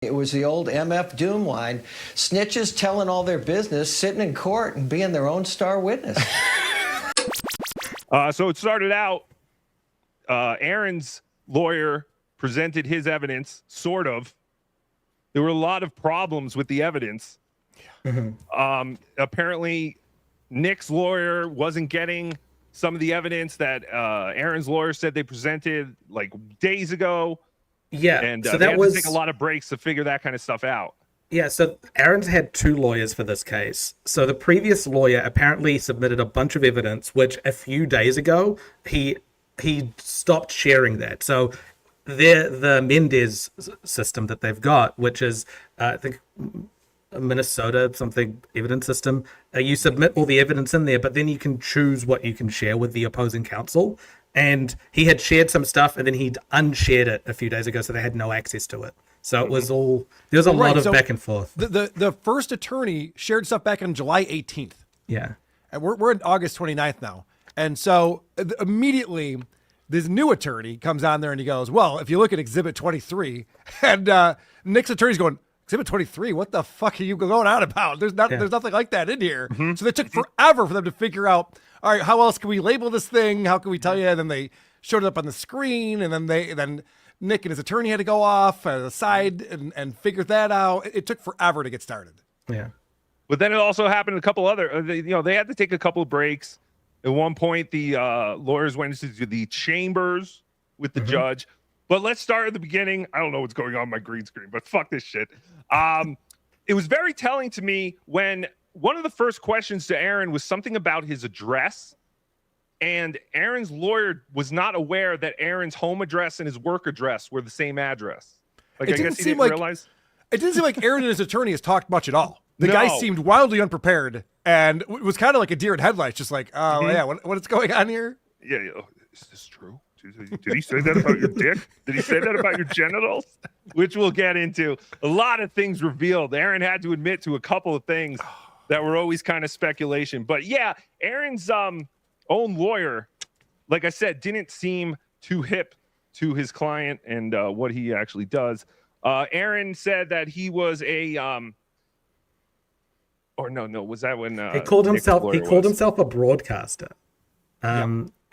It was the old MF Doom line, snitches telling all their business, sitting in court and being their own star witness. So it started out, Aaron's lawyer presented his evidence, sort of. There were a lot of problems with the evidence. Apparently, Nick's lawyer wasn't getting some of the evidence that Aaron's lawyer said they presented like days ago. Yeah, and so they that had was to take a lot of breaks to figure that kind of stuff out. Yeah, so Aaron's had two lawyers for this case. So the previous lawyer apparently submitted a bunch of evidence, which a few days ago he stopped sharing that. So the Mendez system that they've got, which is I think Minnesota something evidence system, you submit all the evidence in there, but then you can choose what you can share with the opposing counsel. And he had shared some stuff, and then he'd unshared it a few days ago, so they had no access to it. So it was all, there was a lot of back and forth. The first attorney shared stuff back on July 18th. Yeah. And we're in August 29th now. And so immediately this new attorney comes on there and he goes, well, if you look at Exhibit 23, and Nick's attorney's going, Exhibit 23, what the fuck are you going on about? There's nothing like that in here. So it took forever for them to figure out, all right, how else can we label this thing? How can we tell you? And then they showed it up on the screen, and then Nick and his attorney had to go off aside and figure that out. It took forever to get started. Yeah. But then it also happened a couple other, they had to take a couple of breaks. At one point, the lawyers went into the chambers with the judge. But let's start at the beginning. I don't know what's going on my green screen, but fuck this shit. It was very telling to me when one of the first questions to Aaron was something about his address. And Aaron's lawyer was not aware that Aaron's home address and his work address were the same address. Like, I guess he didn't realize. It didn't seem like Aaron and his attorney has talked much at all. The guy seemed wildly unprepared and was kind of like a deer in headlights, just like, oh, yeah, what is going on here? Yeah. Is this true? Did he say that about your dick? Did he say that about your genitals? Which we'll get into. A lot of things revealed. Aaron had to admit to a couple of things that were always kind of speculation. But yeah, Aaron's own lawyer, like I said, didn't seem too hip to his client and what he actually does. Aaron said that he was a was that when he called himself a broadcaster.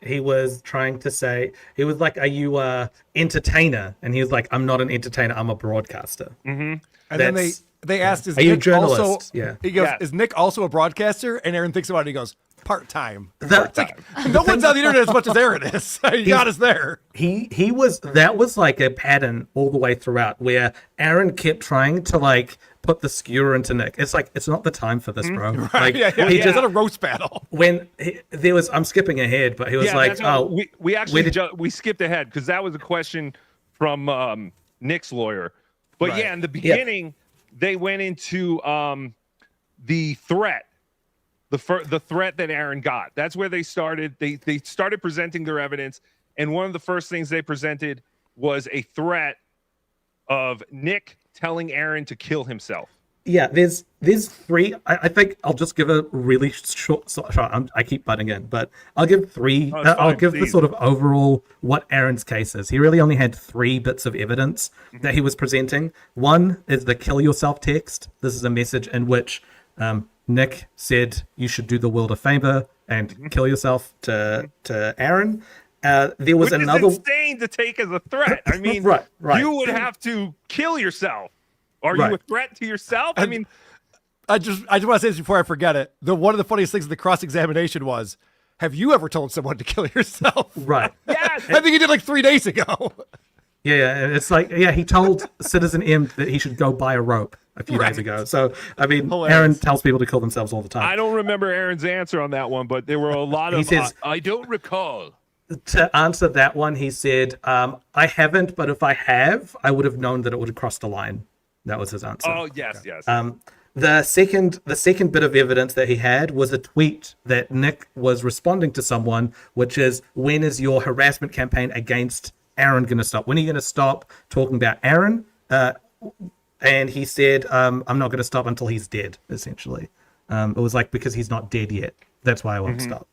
He was trying to say, he was like, are you a entertainer? And he was like, I'm not an entertainer, I'm a broadcaster. And then they asked, is are you a Nick journalist? Also, yeah. He goes, is Nick also a broadcaster? And Aaron thinks about it, he goes, part-time. Like, no one's on the internet as much as Aaron is. He got us there. That was like a pattern all the way throughout where Aaron kept trying to like put the skewer into Nick. It's like, it's not the time for this, bro. Right. Like, He just had a roast battle. When I'm skipping ahead, but he was like, we actually we skipped ahead because that was a question from Nick's lawyer. But in the beginning, they went into the threat. The threat that Aaron got. That's where they started. They started presenting their evidence, and one of the first things they presented was a threat of Nick telling Aaron to kill himself. Yeah, there's three. I think I'll just give a really short. I keep butting in, but I'll give three. I'll give the sort of overall what Aaron's case is. He really only had three bits of evidence that he was presenting. One is the kill yourself text. This is a message in which Nick said you should do the world a favor and kill yourself to Aaron. There was another. Is insane to take as a threat. I mean, right. You would have to kill yourself. Are you a threat to yourself? I mean, I just want to say this before I forget it. One of the funniest things in the cross-examination was, have you ever told someone to kill yourself? Right. Yes. I think he did like 3 days ago. Yeah. It's like, he told Citizen M that he should go buy a rope a few days ago. So, I mean, hilarious. Aaron tells people to kill themselves all the time. I don't remember Aaron's answer on that one, but there were a lot of, he says, I don't recall. To answer that one, he said, I haven't, but if I have, I would have known that it would have crossed the line. That was his answer. Oh, yes. The second bit of evidence that he had was a tweet that Nick was responding to someone, which is, when is your harassment campaign against Aaron going to stop? When are you going to stop talking about Aaron? And he said, I'm not going to stop until he's dead, essentially. It was like, because he's not dead yet. That's why I won't stop.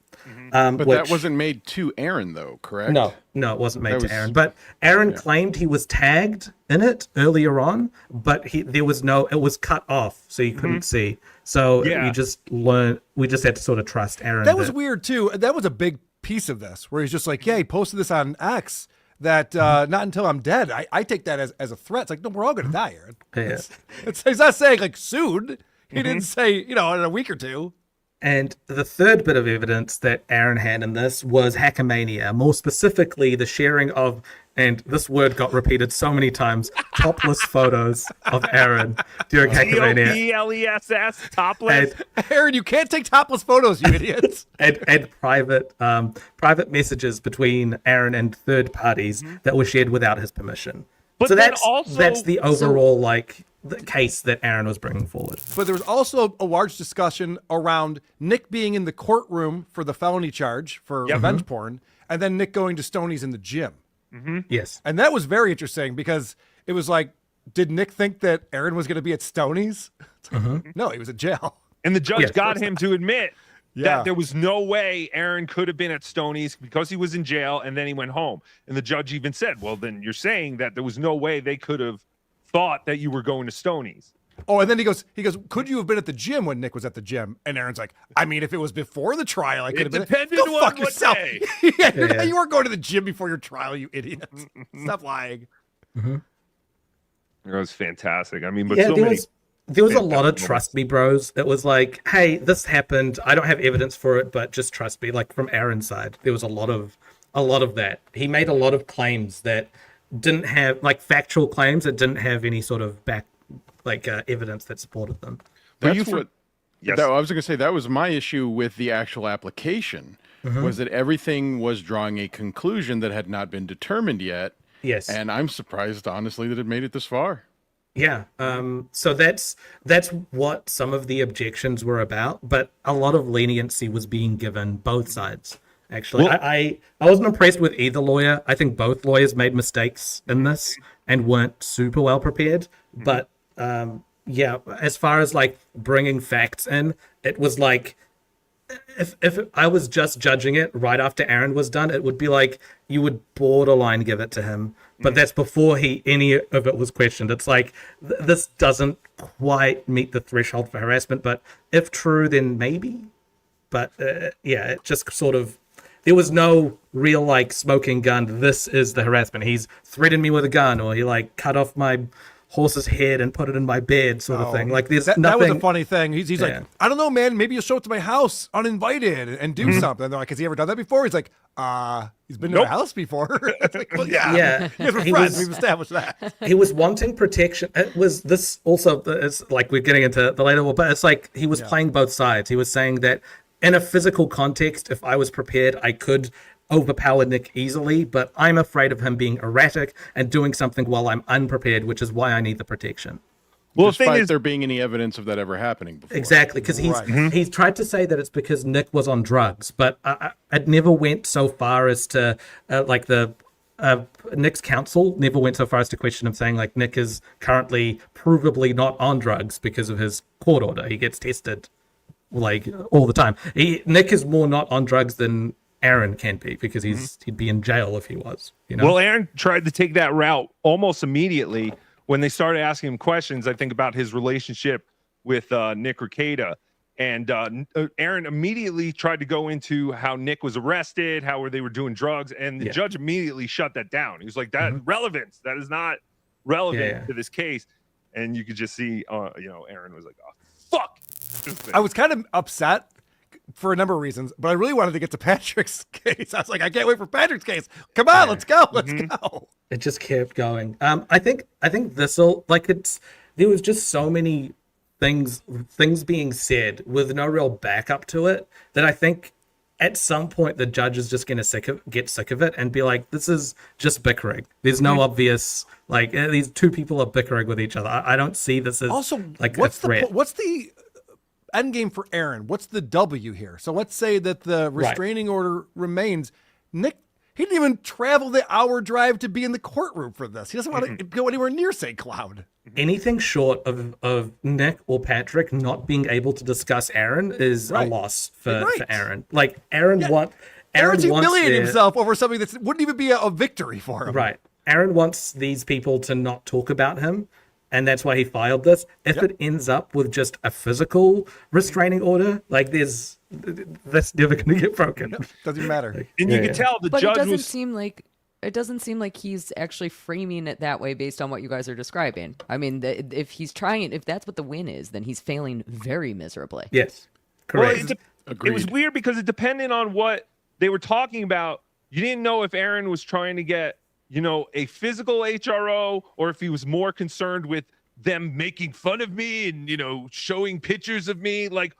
But that wasn't made to Aaron, though, correct? No, it wasn't made That to was- Aaron. But Aaron claimed he was tagged in it earlier on, but it was cut off, so you couldn't see. So Yeah. we just had to sort of trust Aaron. That was weird too. That was a big piece of this, where he's just like, yeah, he posted this on X that not until I'm dead. I take that as a threat. It's like, no, we're all gonna die, Aaron. Yeah. He's not saying like soon. He didn't say, in a week or two. And the third bit of evidence that Aaron had in this was hackermania, more specifically the sharing of, and this word got repeated so many times, topless photos of Aaron during hackermania. Topless, topless. Aaron, you can't take topless photos, you idiots. And private messages between Aaron and third parties that were shared without his permission. But So then that's also- that's the overall the case that Aaron was bringing forward. But there was also a large discussion around Nick being in the courtroom for the felony charge for revenge porn, and then Nick going to Stoney's in the gym. Yes. And that was very interesting because it was like, did Nick think that Aaron was going to be at Stoney's? No, he was in jail. And the judge Yeah, of got course him to admit Yeah. that there was no way Aaron could have been at Stoney's because he was in jail and then he went home. And the judge even said, well, then you're saying that there was no way they could have thought that you were going to Stoney's. Oh, and then he goes, could you have been at the gym when Nick was at the gym? And Aaron's like, I mean, if it was before the trial, I could have been. depended Go on fuck what yourself. day. Yeah, you weren't going to the gym before your trial, you idiot. Stop lying. It was fantastic. I mean, but Yeah, so there many. was a lot of trust me, bros. It was like, hey, this happened. I don't have evidence for it, but just trust me. Like from Aaron's side, there was a lot of that. He made a lot of claims that didn't have factual claims that didn't have any sort of evidence that supported them. That's what. Yes. I was going to say that was my issue with the actual application, was that everything was drawing a conclusion that had not been determined yet. Yes. And I'm surprised, honestly, that it made it this far. Yeah. So that's what some of the objections were about, but a lot of leniency was being given both sides. Actually, Well- I wasn't impressed with either lawyer. I think both lawyers made mistakes in this and weren't super well prepared. But yeah, as far as bringing facts in, it was like, if I was just judging it right after Aaron was done, it would be like you would borderline give it to him. But that's before any of it was questioned. It's like, this doesn't quite meet the threshold for harassment, but if true, then maybe. But yeah, it just sort of, there was no real smoking gun. This is the harassment. He's threatened me with a gun, or he like cut off my horse's head and put it in my bed, sort of thing. Like there's that nothing. was a funny thing. He's Yeah. like, I don't know, man. Maybe you'll show up to my house uninvited and do something. And they're like, has he ever done that before? He's like, he's been to Nope. my house before. It's like, well, yeah. Yeah. You guys were He friends. was- We've established that. He was wanting protection. It was this also. It's like we're getting into the later, but it's like he was playing both sides. He was saying that in a physical context, if I was prepared, I could overpower Nick easily, but I'm afraid of him being erratic and doing something while I'm unprepared, which is why I need the protection. Well, the Despite thing is, there being any evidence of that ever happening before. Exactly, because he's tried to say that it's because Nick was on drugs, but it never went so far as to Nick's counsel never went so far as to question him, saying Nick is currently provably not on drugs because of his court order. He gets tested all the time. Nick is more not on drugs than Aaron can be, because he'd be in jail if he was. well, Aaron tried to take that route almost immediately when they started asking him questions. I think about his relationship with Nick Rekieta, and Aaron immediately tried to go into how Nick was arrested, how they were doing drugs, and the judge immediately shut that down. He was like, "That relevance, that is not relevant to this case." And you could just see, Aaron was like, "Oh, fuck." I was kind of upset for a number of reasons, but I really wanted to get to Patrick's case. I was like, I can't wait for Patrick's case. Come on, let's go. Let's go. It just kept going. I think this'll there was just so many things being said with no real backup to it that I think at some point the judge is just going to get sick of it and be like, this is just bickering. There's no obvious these two people are bickering with each other. I don't see this as Also, a threat. what's the end game for Aaron? What's the W here? So let's say that the restraining order remains. Nick, he didn't even travel the hour drive to be in the courtroom for this. He doesn't want to go anywhere near St. Cloud. anything short of Nick or Patrick not being able to discuss Aaron is a loss for Aaron. Like Aaron's humiliating himself over something that wouldn't even be a victory for him. Right. Aaron wants these people to not talk about him, and that's why he filed this. If it ends up with just a physical restraining order, like that's never going to get broken. Doesn't matter. And you can tell the But judge it was doesn't seem like he's actually framing it that way based on what you guys are describing. I mean, if that's what the win is, then he's failing very miserably. Yes, correct. Well, it was weird because it depended on what they were talking about. You didn't know if Aaron was trying to get, a physical HRO, or if he was more concerned with them making fun of me and, showing pictures of me. Like,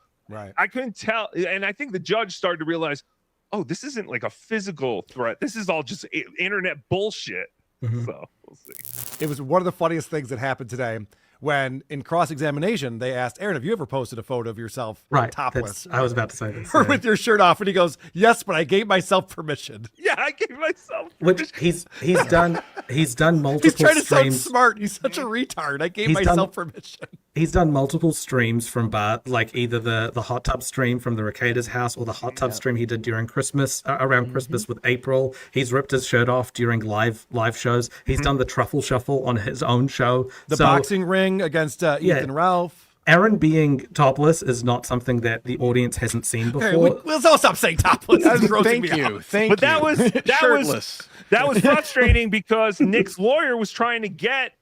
I couldn't tell. And I think the judge started to realize, oh, this isn't like a physical threat. This is all just internet bullshit. So we'll see. It was one of the funniest things that happened today when in cross-examination, they asked, Aaron, have you ever posted a photo of yourself topless? I was about to say this. Or with your shirt off, and he goes, yes, but I gave myself permission. Yeah, I gave myself Which he's done multiple He's trying to streams. sound smart. He's such a retard. I gave myself permission. He's done multiple streams from Bart, like either the hot tub stream from the Rekieta's house or the hot tub stream he did during Christmas, around Christmas with April. He's ripped his shirt off during live shows. He's done the truffle shuffle on his own show. The boxing ring against Ethan Ralph. Aaron being topless is not something that the audience hasn't seen before. Hey, let's all stop saying topless. Thank you. But that was frustrating because Nick's lawyer was trying to get,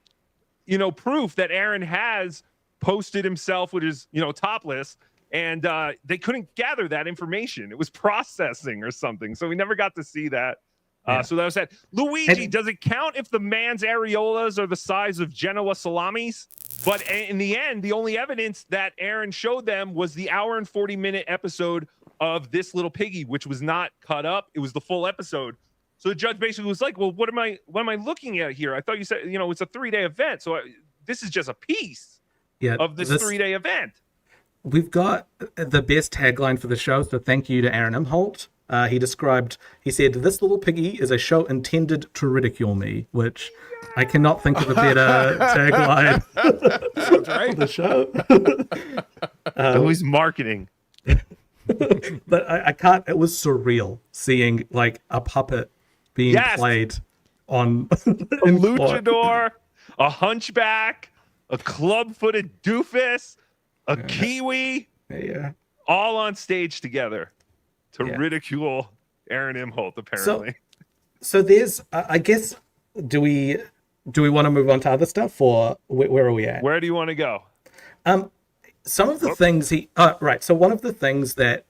proof that Aaron has posted himself with his, topless, and they couldn't gather that information. It was processing or something, so we never got to see that. So that was that. Luigi, does it count if the man's areolas are the size of Genoa salamis? But in the end, the only evidence that Aaron showed them was the hour and 40-minute episode of This Little Piggy, which was not cut up. It was the full episode. So the judge basically was like, well, what am I looking at here? I thought you said, it's a 3-day event. So this is just a piece of this 3-day event. We've got the best tagline for the show, so thank you to Aaron Imholte. He said, "This Little Piggy is a show intended to ridicule me," which I cannot think of a better tagline for the show. Always marketing. But I can't, it was surreal seeing like a puppet being played on a luchador, a hunchback, a club-footed doofus, a kiwi, all on stage together to ridicule Aaron Imholte, apparently. So there's, I guess, do we want to move on to other stuff, or where are we at? Where do you want to go? Some of the things so one of the things that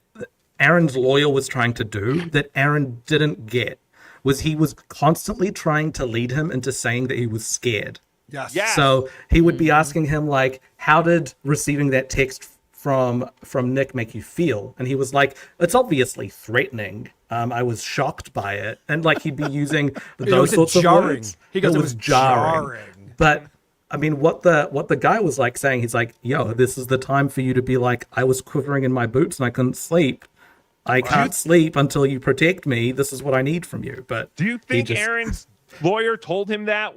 Aaron's lawyer was trying to do that Aaron didn't get was he was constantly trying to lead him into saying that he was scared. Yes. So he would be asking him, like, how did receiving that text from Nick make you feel? And he was like, it's obviously threatening. I was shocked by it. And like he'd be using those sorts of words. He goes, it was jarring. But I mean, what the guy was like saying, he's like, yo, this is the time for you to be like, I was quivering in my boots and I couldn't sleep. I can't sleep until you protect me. This is what I need from you. But do you think Aaron's lawyer told him that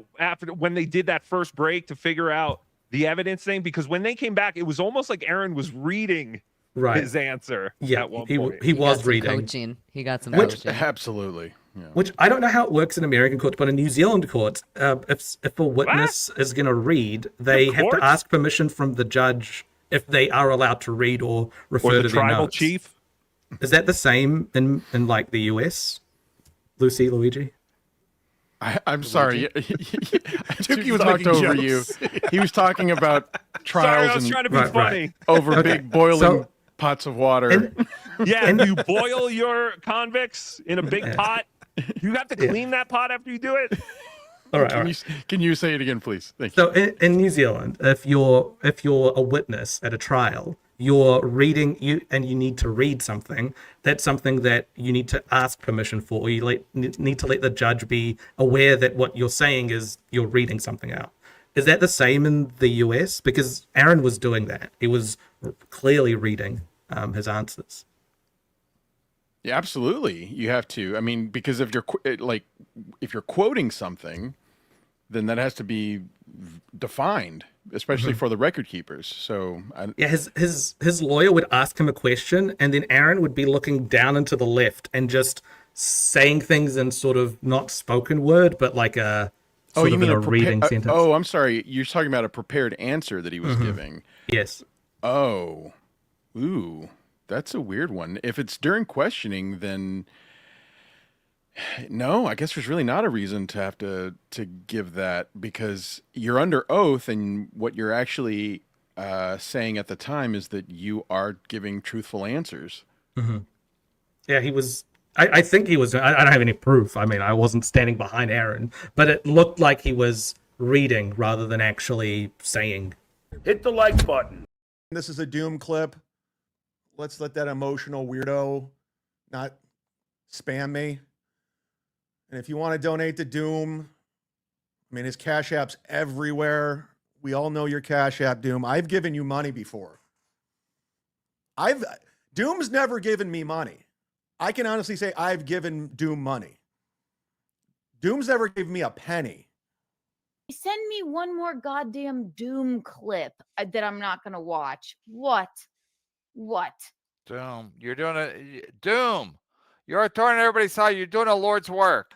when they did that first break to figure out the evidence thing? Because when they came back, it was almost like Aaron was reading his answer. Yeah, at one point. He was reading. Coaching. He got some coaching. Absolutely. Yeah. Which I don't know how it works in American courts, but in New Zealand courts, if a witness is going to read, they have to ask permission from the judge if they are allowed to read or refer to the their tribal notes. chief. Is that the same in like the US? Luigi? I'm sorry. Tukey was making over jokes. you. He was talking about trials Sorry, I was trying to be funny. over big boiling pots of water. And you boil your convicts in a big pot. You have to clean that pot after you do it. All right. Can you say it again, please? Thank you. So in New Zealand, if you're a witness at a trial, you're reading and you need to read something. That's something that you need to ask permission for, or you need to let the judge be aware that what you're saying is you're reading something out. Is that the same in the US? Because Aaron was doing that. He was clearly reading his answers. Yeah, absolutely. You have to. I mean, because if you're quoting something, then that has to be defined. especially for the record keepers. So Yeah, his lawyer would ask him a question, and then Aaron would be looking down and to the left and just saying things in sort of not spoken word, but like a sort of in a reading sentence. Oh, I'm sorry. You're talking about a prepared answer that he was giving. Yes. Oh, ooh, that's a weird one. If it's during questioning, then no, I guess there's really not a reason to have to give that, because you're under oath, and what you're actually saying at the time is that you are giving truthful answers. Yeah, he was. I think he was. I don't have any proof. I mean, I wasn't standing behind Aaron, but it looked like he was reading rather than actually saying. Hit the like button. This is a Doom clip. Let's let that emotional weirdo not spam me. And if you want to donate to Doom, I mean, his Cash App's everywhere. We all know your Cash App, Doom. I've given you money before. Doom's never given me money. I can honestly say I've given Doom money. Doom's never given me a penny. Send me one more goddamn Doom clip that I'm not going to watch. What? Doom, you're doing a Doom. You're telling everybody, saw you're doing a Lord's work.